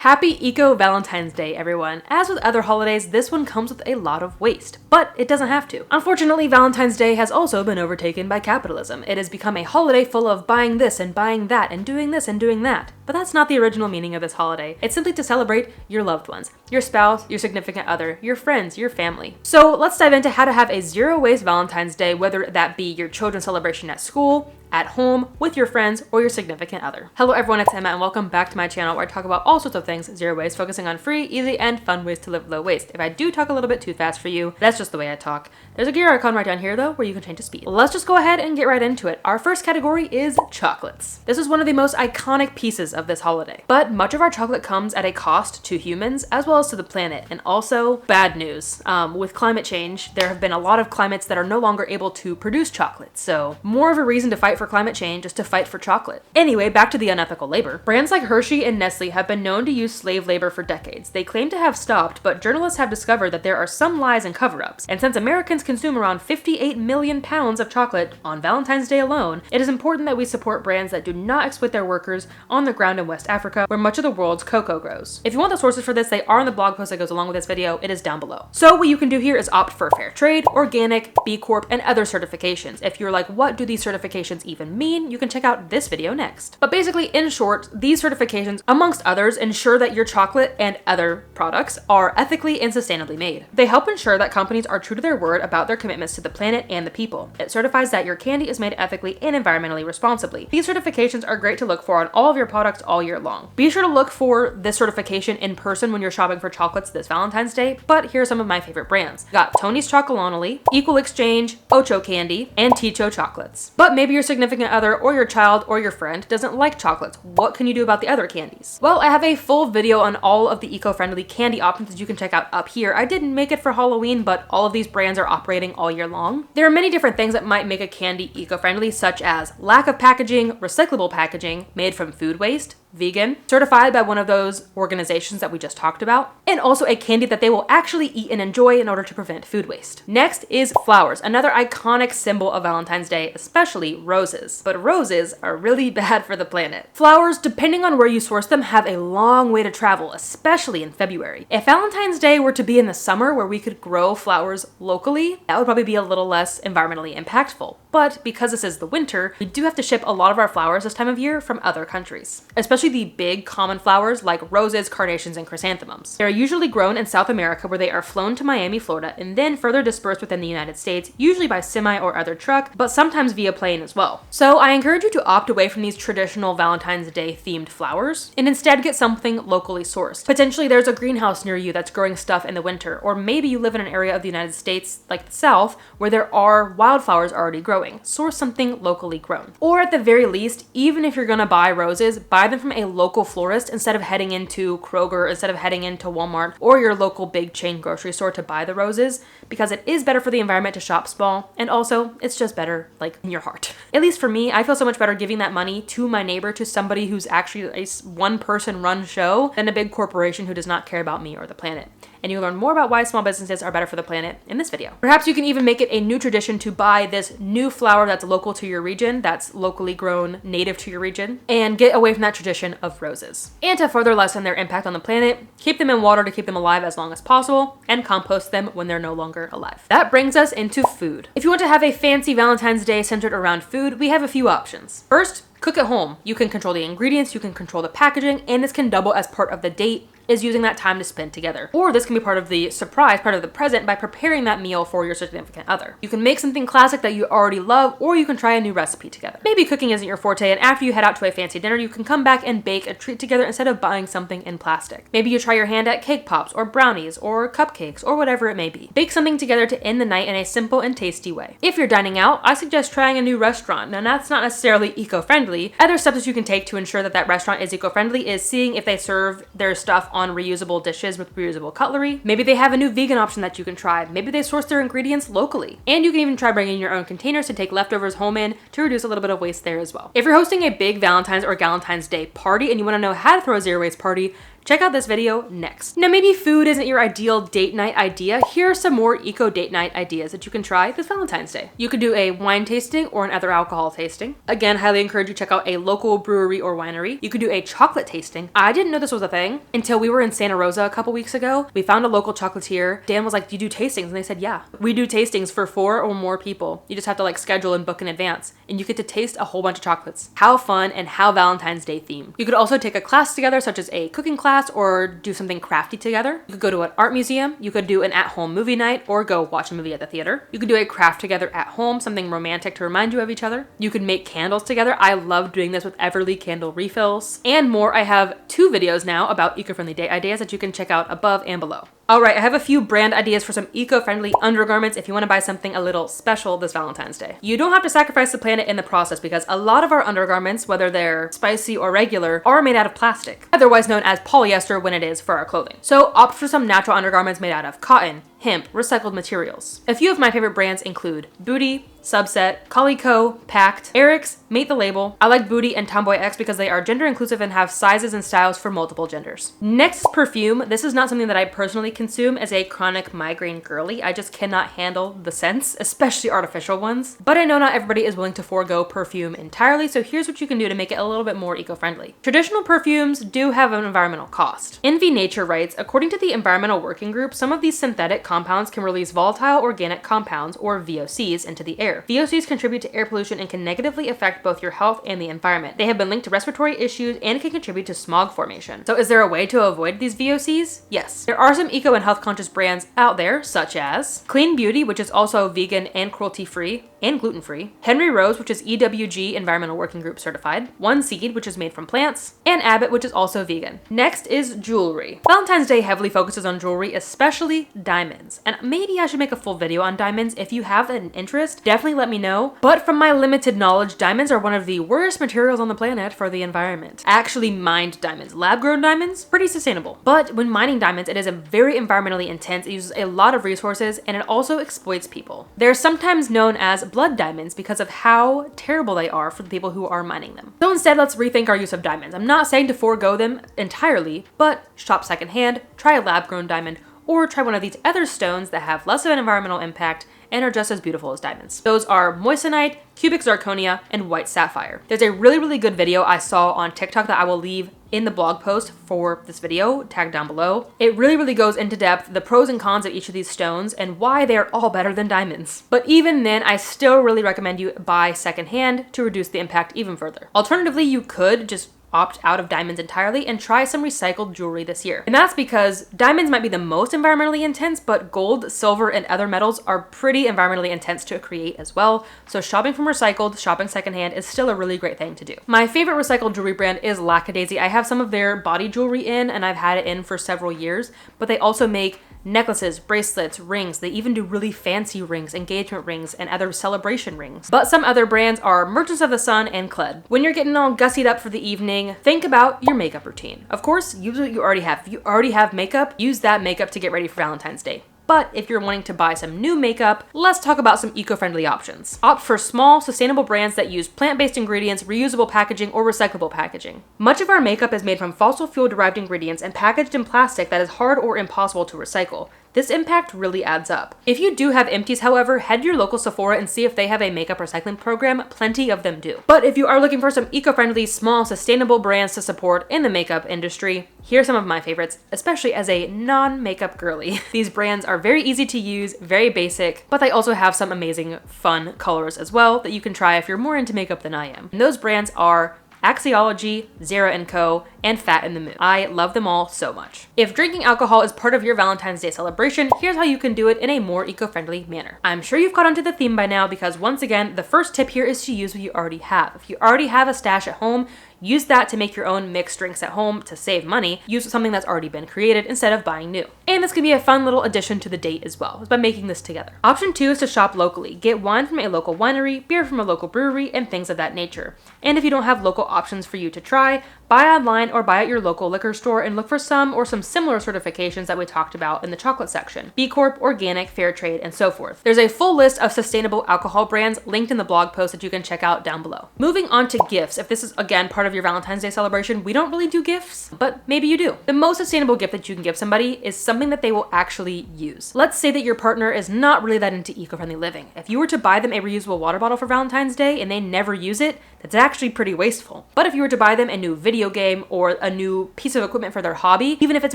Happy Eco Valentine's Day, everyone. As with other holidays, this one comes with a lot of waste, but it doesn't have to. Unfortunately, Valentine's Day has also been overtaken by capitalism. It has become a holiday full of buying this and buying that and doing this and doing that. But that's not the original meaning of this holiday. It's simply to celebrate your loved ones, your spouse, your significant other, your friends, your family. So let's dive into how to have a zero-waste Valentine's Day, whether that be your children's celebration at school, at home, with your friends, or your significant other. Hello everyone, it's Emma and welcome back to my channel where I talk about all sorts of things zero waste, focusing on free, easy, and fun ways to live low waste. If I do talk a little bit too fast for you, that's just the way I talk. There's a gear icon right down here though where you can change the speed. Let's just go ahead and get right into it. Our first category is chocolates. This is one of the most iconic pieces of this holiday, but much of our chocolate comes at a cost to humans as well as to the planet. And also bad news, with climate change, there have been a lot of climates that are no longer able to produce chocolate. So more of a reason to fight for climate change is to fight for chocolate. Anyway, back to the unethical labor. Brands like Hershey and Nestle have been known to use slave labor for decades. They claim to have stopped, but journalists have discovered that there are some lies and cover-ups. And since Americans consume around 58 million pounds of chocolate on Valentine's Day alone, it is important that we support brands that do not exploit their workers on the ground in West Africa, where much of the world's cocoa grows. If you want the sources for this, they are in the blog post that goes along with this video. It is down below. So what you can do here is opt for fair trade, organic, B Corp, and other certifications. If you're like, what do these certifications even mean? You can check out this video next. But basically, in short, these certifications, amongst others, ensure that your chocolate and other products are ethically and sustainably made. They help ensure that companies are true to their word about their commitments to the planet and the people. It certifies that your candy is made ethically and environmentally responsibly. These certifications are great to look for on all of your products all year long. Be sure to look for this certification in person when you're shopping for chocolates this Valentine's Day, but here are some of my favorite brands. We got Tony's Chocolonely, Equal Exchange, Ocho Candy, and Ticho chocolates. But maybe your significant other or your child or your friend doesn't like chocolates. What can you do about the other candies? Well, I have a full video on all of the eco-friendly candy options that you can check out up here. I didn't make it for Halloween, but all of these brands are operating all year long. There are many different things that might make a candy eco-friendly, such as lack of packaging, recyclable packaging, made from food waste, vegan, certified by one of those organizations that we just talked about, and also a candy that they will actually eat and enjoy in order to prevent food waste. Next is flowers, another iconic symbol of Valentine's Day, especially roses. But roses are really bad for the planet. Flowers, depending on where you source them, have a long way to travel, especially in February. If Valentine's Day were to be in the summer where we could grow flowers locally, that would probably be a little less environmentally impactful. But because this is the winter, we do have to ship a lot of our flowers this time of year from other countries, especially the big common flowers like roses, carnations, and chrysanthemums. They are usually grown in South America, where they are flown to Miami, Florida, and then further dispersed within the United States, usually by semi or other truck, but sometimes via plane as well. So I encourage you to opt away from these traditional Valentine's Day themed flowers and instead get something locally sourced. Potentially there's a greenhouse near you that's growing stuff in the winter, or maybe you live in an area of the United States like the South where there are wildflowers already growing. Source something locally grown. Or at the very least, even if you're gonna buy roses, buy them from a local florist instead of heading into Kroger, instead of heading into Walmart or your local big chain grocery store to buy the roses, because it is better for the environment to shop small, and also it's just better like in your heart. At least for me, I feel so much better giving that money to my neighbor, to somebody who's actually a one person run show, than a big corporation who does not care about me or the planet. And you'll learn more about why small businesses are better for the planet in this video. Perhaps you can even make it a new tradition to buy this new flower that's local to your region, that's locally grown, native to your region, and get away from that tradition of roses. And to further lessen their impact on the planet, keep them in water to keep them alive as long as possible, and compost them when they're no longer alive. That brings us into food. If you want to have a fancy Valentine's Day centered around food, we have a few options. First, cook at home. You can control the ingredients, you can control the packaging, and this can double as part of the date, is using that time to spend together. Or this can be part of the surprise, part of the present, by preparing that meal for your significant other. You can make something classic that you already love, or you can try a new recipe together. Maybe cooking isn't your forte, and after you head out to a fancy dinner, you can come back and bake a treat together instead of buying something in plastic. Maybe you try your hand at cake pops, or brownies, or cupcakes, or whatever it may be. Bake something together to end the night in a simple and tasty way. If you're dining out, I suggest trying a new restaurant. Now that's not necessarily eco-friendly. Other steps that you can take to ensure that that restaurant is eco-friendly is seeing if they serve their stuff on reusable dishes with reusable cutlery. Maybe they have a new vegan option that you can try. Maybe they source their ingredients locally. And you can even try bringing your own containers to take leftovers home in to reduce a little bit of waste there as well. If you're hosting a big Valentine's or Galentine's Day party and you want to know how to throw a zero waste party, Check out this video next. Now maybe food isn't your ideal date night idea. Here are some more eco date night ideas that you can try this Valentine's Day. You could do a wine tasting or an other alcohol tasting. Again, highly encourage you to check out a local brewery or winery. You could do a chocolate tasting. I didn't know this was a thing until we were in Santa Rosa a couple weeks ago. We found a local chocolatier. Dan was like, do you do tastings? And they said, yeah. We do tastings for 4 or more people. You just have to like schedule and book in advance, and you get to taste a whole bunch of chocolates. How fun and how Valentine's Day themed. You could also take a class together, such as a cooking class, or do something crafty together. You could go to an art museum. You could do an at-home movie night, or go watch a movie at the theater. You could do a craft together at home, something romantic to remind you of each other. You could make candles together. I love doing this with Everly candle refills and more. I have 2 videos now about eco-friendly date ideas that you can check out above and below. All right, I have a few brand ideas for some eco-friendly undergarments if you want to buy something a little special this Valentine's Day. You don't have to sacrifice the planet in the process because a lot of our undergarments, whether they're spicy or regular, are made out of plastic, otherwise known as polyester when it is for our clothing. So opt for some natural undergarments made out of cotton, hemp, recycled materials. A few of my favorite brands include Booty, Subset, Calico, Pact, Eric's, Mate the Label. I like Booty and Tomboy X because they are gender inclusive and have sizes and styles for multiple genders. Next, perfume. This is not something that I personally consume as a chronic migraine girly. I just cannot handle the scents, especially artificial ones. But I know not everybody is willing to forego perfume entirely, so here's what you can do to make it a little bit more eco-friendly. Traditional perfumes do have an environmental cost. Envy Nature writes, according to the Environmental Working Group, some of these synthetic compounds can release volatile organic compounds, or VOCs, into the air. VOCs contribute to air pollution and can negatively affect both your health and the environment. They have been linked to respiratory issues and can contribute to smog formation. So is there a way to avoid these VOCs? Yes. There are some eco and health conscious brands out there, such as Clean Beauty, which is also vegan and cruelty-free and gluten-free, Henry Rose, which is EWG Environmental Working Group certified, One Seed, which is made from plants, and Abbott, which is also vegan. Next is jewelry. Valentine's Day heavily focuses on jewelry, especially diamonds. And maybe I should make a full video on diamonds. If you have an interest, definitely let me know. But from my limited knowledge, diamonds are one of the worst materials on the planet for the environment. I actually mined diamonds. Lab-grown diamonds, pretty sustainable. But when mining diamonds, it is a very environmentally intense. It uses a lot of resources and it also exploits people. They're sometimes known as blood diamonds because of how terrible they are for the people who are mining them. So instead, let's rethink our use of diamonds. I'm not saying to forego them entirely, but shop secondhand, try a lab-grown diamond, or try one of these other stones that have less of an environmental impact and are just as beautiful as diamonds. Those are moissanite, cubic zirconia, and white sapphire. There's a really good video I saw on TikTok that I will leave in the blog post for this video, tagged down below. It really goes into depth the pros and cons of each of these stones and why they're all better than diamonds. But even then, I still really recommend you buy secondhand to reduce the impact even further. Alternatively, you could just opt out of diamonds entirely and try some recycled jewelry this year. And that's because diamonds might be the most environmentally intense, but gold, silver, and other metals are pretty environmentally intense to create as well. So shopping from recycled, shopping secondhand is still a really great thing to do. My favorite recycled jewelry brand is Lackadaisy. I have some of their body jewelry in and I've had it in for several years, but they also make necklaces, bracelets, rings. They even do really fancy rings, engagement rings, and other celebration rings. But some other brands are Merchants of the Sun and Cled. When you're getting all gussied up for the evening, think about your makeup routine. Of course, use what you already have. If you already have makeup, use that makeup to get ready for Valentine's Day. But if you're wanting to buy some new makeup, let's talk about some eco-friendly options. Opt for small, sustainable brands that use plant-based ingredients, reusable packaging, or recyclable packaging. Much of our makeup is made from fossil fuel-derived ingredients and packaged in plastic that is hard or impossible to recycle. This impact really adds up. If you do have empties, however, head to your local Sephora and see if they have a makeup recycling program. Plenty of them do. But if you are looking for some eco-friendly, small, sustainable brands to support in the makeup industry, here are some of my favorites, especially as a non-makeup girly. These brands are very easy to use, very basic, but they also have some amazing fun colors as well that you can try if you're more into makeup than I am. And those brands are Axiology, Zara & Co, and Fat in the Moon. I love them all so much. If drinking alcohol is part of your Valentine's Day celebration, here's how you can do it in a more eco-friendly manner. I'm sure you've caught on to the theme by now because once again, the first tip here is to use what you already have. If you already have a stash at home, use that to make your own mixed drinks at home to save money. Use something that's already been created instead of buying new. And this can be a fun little addition to the date as well, by making this together. Option 2 is to shop locally. Get wine from a local winery, beer from a local brewery, and things of that nature. And if you don't have local options for you to try, buy online or buy at your local liquor store and look for some or some similar certifications that we talked about in the chocolate section. B Corp, organic, fair trade, and so forth. There's a full list of sustainable alcohol brands linked in the blog post that you can check out down below. Moving on to gifts. If this is again part of of your Valentine's Day celebration, we don't really do gifts, but maybe you do. The most sustainable gift that you can give somebody is something that they will actually use. Let's say that your partner is not really that into eco-friendly living. If you were to buy them a reusable water bottle for Valentine's Day and they never use it, that's actually pretty wasteful. But if you were to buy them a new video game or a new piece of equipment for their hobby, even if it's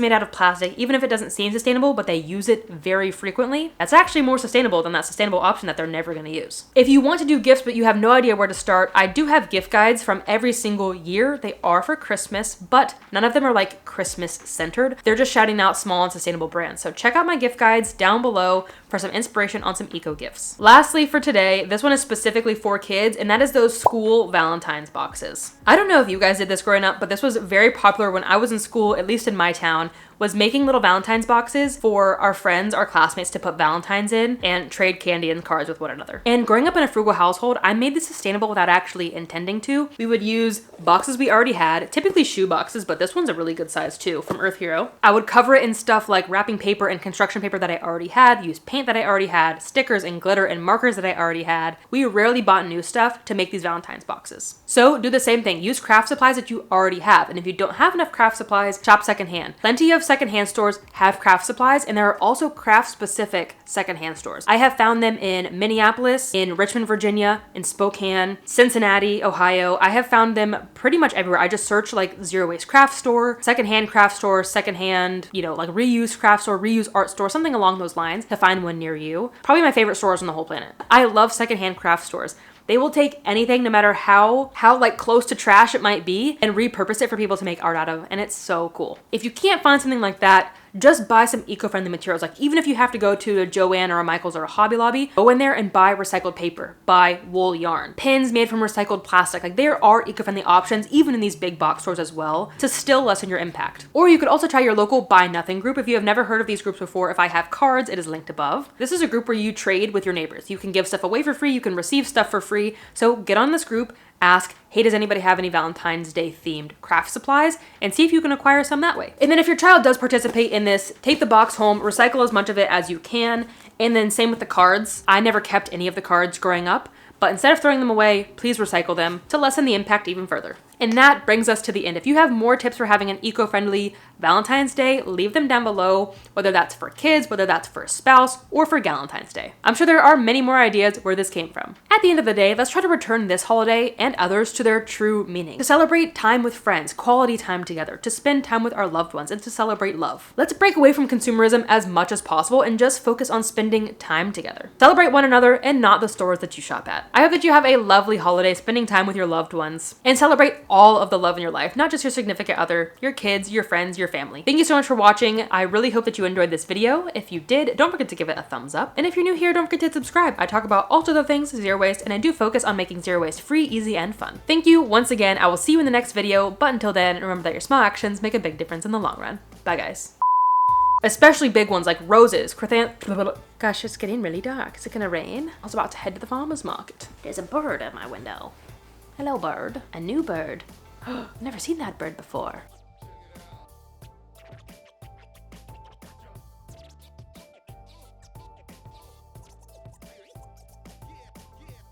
made out of plastic, even if it doesn't seem sustainable, but they use it very frequently, that's actually more sustainable than that sustainable option that they're never gonna use. If you want to do gifts but you have no idea where to start, I do have gift guides from every single year. They are for Christmas, but none of them are like Christmas centered. They're just shouting out small and sustainable brands. So check out my gift guides down below for some inspiration on some eco gifts. Lastly for today, this one is specifically for kids, and that is those school Valentine's boxes. I don't know if you guys did this growing up, but this was very popular when I was in school, at least in my town, was making little Valentine's boxes for our friends, our classmates to put Valentines in and trade candy and cards with one another. And growing up in a frugal household, I made this sustainable without actually intending to. We would use boxes we already had, typically shoe boxes, but this one's a really good size too, from Earth Hero. I would cover it in stuff like wrapping paper and construction paper that I already had, use paint that I already had, stickers and glitter and markers that I already had. We rarely bought new stuff to make these Valentine's boxes. So do the same thing. Use craft supplies that you already have. And if you don't have enough craft supplies, shop secondhand. Plenty of secondhand stores have craft supplies, and there are also craft specific secondhand stores. I have found them in Minneapolis, in Richmond, Virginia, in Spokane, Cincinnati, Ohio. I have found them pretty much everywhere. I just search like zero waste craft store, secondhand, like reuse craft store, reuse art store, something along those lines to find one near you. Probably my favorite stores on the whole planet. I love secondhand craft stores. They will take anything, no matter how like close to trash it might be, and repurpose it for people to make art out of, and it's so cool. If you can't find something like that, just buy some eco-friendly materials. Like even if you have to go to a Joann or a Michaels or a Hobby Lobby, go in there and buy recycled paper, buy wool yarn, pins made from recycled plastic. Like there are eco-friendly options, even in these big box stores as well, to still lessen your impact. Or you could also try your local Buy Nothing group. If you have never heard of these groups before, if I have cards, it is linked above. This is a group where you trade with your neighbors. You can give stuff away for free, you can receive stuff for free. So get on this group, ask, hey, does anybody have any Valentine's Day themed craft supplies? And see if you can acquire some that way. And then if your child does participate in this, take the box home, recycle as much of it as you can. And then same with the cards. I never kept any of the cards growing up, but instead of throwing them away, please recycle them to lessen the impact even further. And that brings us to the end. If you have more tips for having an eco-friendly Valentine's Day, leave them down below, whether that's for kids, whether that's for a spouse, or for Galentine's Day. I'm sure there are many more ideas where this came from. At the end of the day, let's try to return this holiday and others to their true meaning. To celebrate time with friends, quality time together, to spend time with our loved ones, and to celebrate love. Let's break away from consumerism as much as possible and just focus on spending time together. Celebrate one another and not the stores that you shop at. I hope that you have a lovely holiday spending time with your loved ones, and celebrate all of the love in your life, not just your significant other, your kids, your friends, your family. Thank you so much for watching. I really hope that you enjoyed this video. If you did, don't forget to give it a thumbs up. And if you're new here, don't forget to subscribe. I talk about all sorts of things zero waste, and I do focus on making zero waste free, easy, and fun. Thank you once again. I will see you in the next video, but until then, remember that your small actions make a big difference in the long run. Bye, guys. Especially big ones like roses, Gosh, it's getting really dark. Is it gonna rain? I was about to head to the farmer's market. There's a bird at my window. Hello, bird. A new bird. I've never seen that bird before.